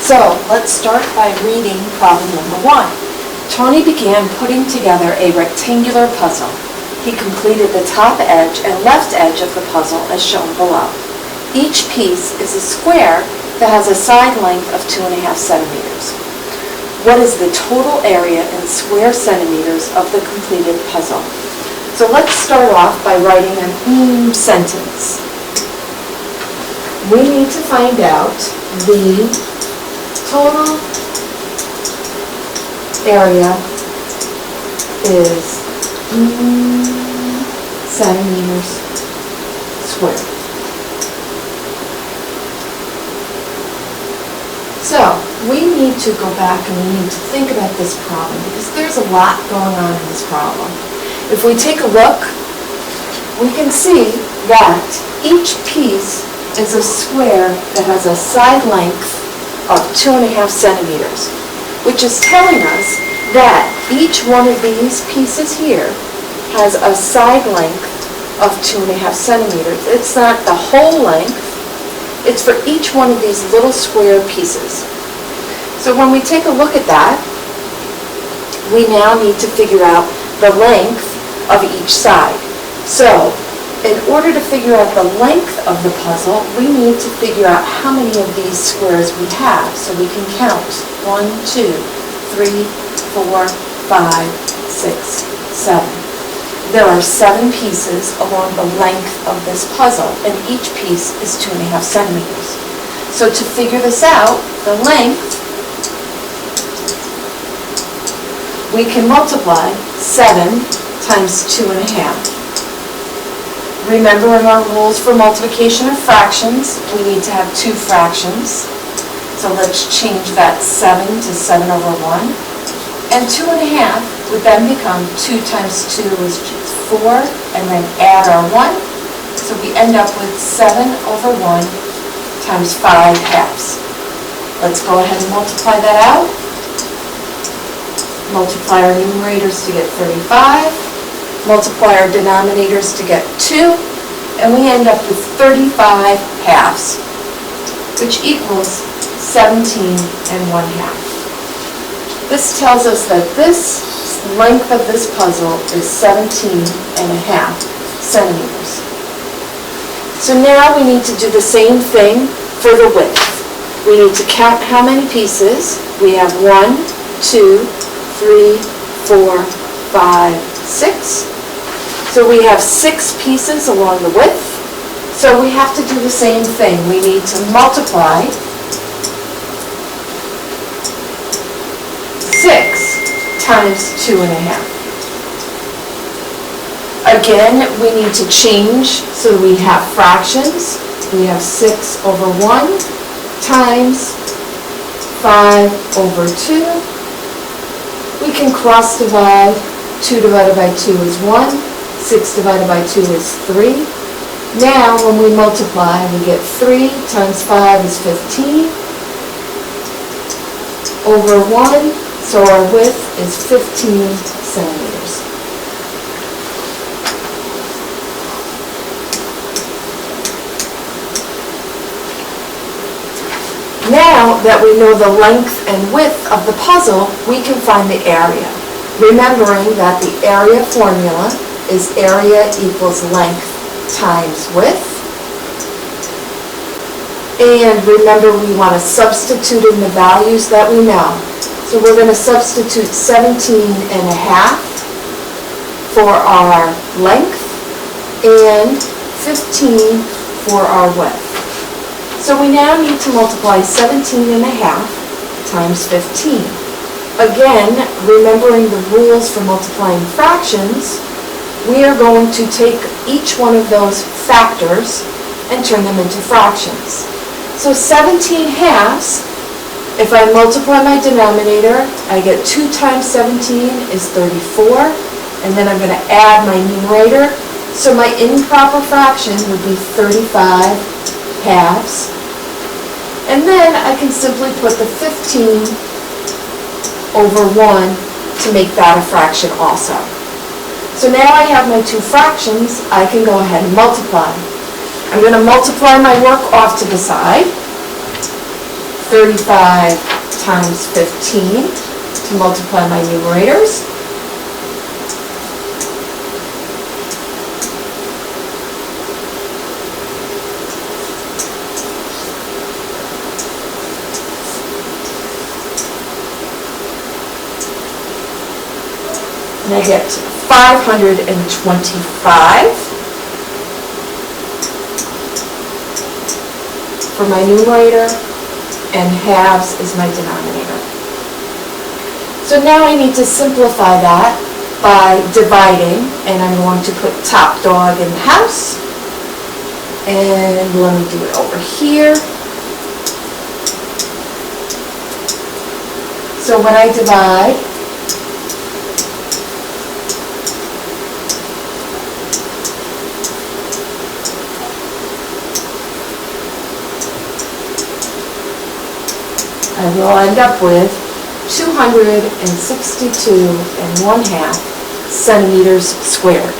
So let's start by reading problem number 1. Tony began putting together a rectangular puzzle. He completed the top edge and left edge of the puzzle as shown below. Each piece is a square that has a side length of 2.5 centimeters. What is the total area in square centimeters of the completed puzzle? So let's start off by writing an sentence. We need to find out the total area is centimeters squared. So we need to go back and we need to think about this problem because there's a lot going on in this problem. If we take a look, we can see that each piece is a square that has a side length of 2.5 centimeters, which is telling us that each one of these pieces here has a side length of 2.5 centimeters. It's not the whole length, it's for each one of these little square pieces. So when we take a look at that, we now need to figure out the length of each side. So in order to figure out the length of the puzzle, we need to figure out how many of these squares we have. So we can count 1, 2, 3, 4, 5, 6, 7. There are 7 pieces along the length of this puzzle, and each piece is 2.5 centimeters. So to figure this out, the length, we can multiply 7 times 2.5. Remember in our rules for multiplication of fractions, we need to have 2 fractions. So let's change that 7 to 7 over 1. And 2.5 would then become 2 times 2 is 4, and then add our 1. So we end up with 7 over 1 times 5 halves. Let's go ahead and multiply that out. Multiply our numerators to get 35. Multiply our denominators to get 2, and we end up with 35 halves, which equals 17 1/2. This tells us that this length of this puzzle is 17.5 centimeters. So now we need to do the same thing for the width. We need to count how many pieces. We have 1, 2, 3, 4, 5, 6. So we have 6 pieces along the width. So we have to do the same thing. We need to multiply 6 times 2.5. Again, we need to change so we have fractions. We have 6 over 1 times 5 over 2. We can cross divide. 2 divided by 2 is 1. 6 divided by 2 is 3. Now, when we multiply, we get 3 times 5 is 15 over 1, so our width is 15 centimeters. Now that we know the length and width of the puzzle, we can find the area. Remembering that the area formula is area equals length times width. And remember, we want to substitute in the values that we know. So we're going to substitute 17.5 for our length and 15 for our width. So we now need to multiply 17.5 times 15. Again, remembering the rules for multiplying fractions, we are going to take each one of those factors and turn them into fractions. So 17 halves, if I multiply my denominator, I get 2 times 17 is 34, and then I'm going to add my numerator. So my improper fraction would be 35 halves. And then I can simply put the 15 over 1 to make that a fraction also. So now I have my 2 fractions, I can go ahead and multiply. I'm going to multiply my work off to the side. 35 times 15 to multiply my numerators. And I get 525 for my numerator, and halves is my denominator. So now I need to simplify that by dividing, and I'm going to put top dog in the house, and let me do it over here. So when I divide, I will end up with 262 1/2 centimeters squared.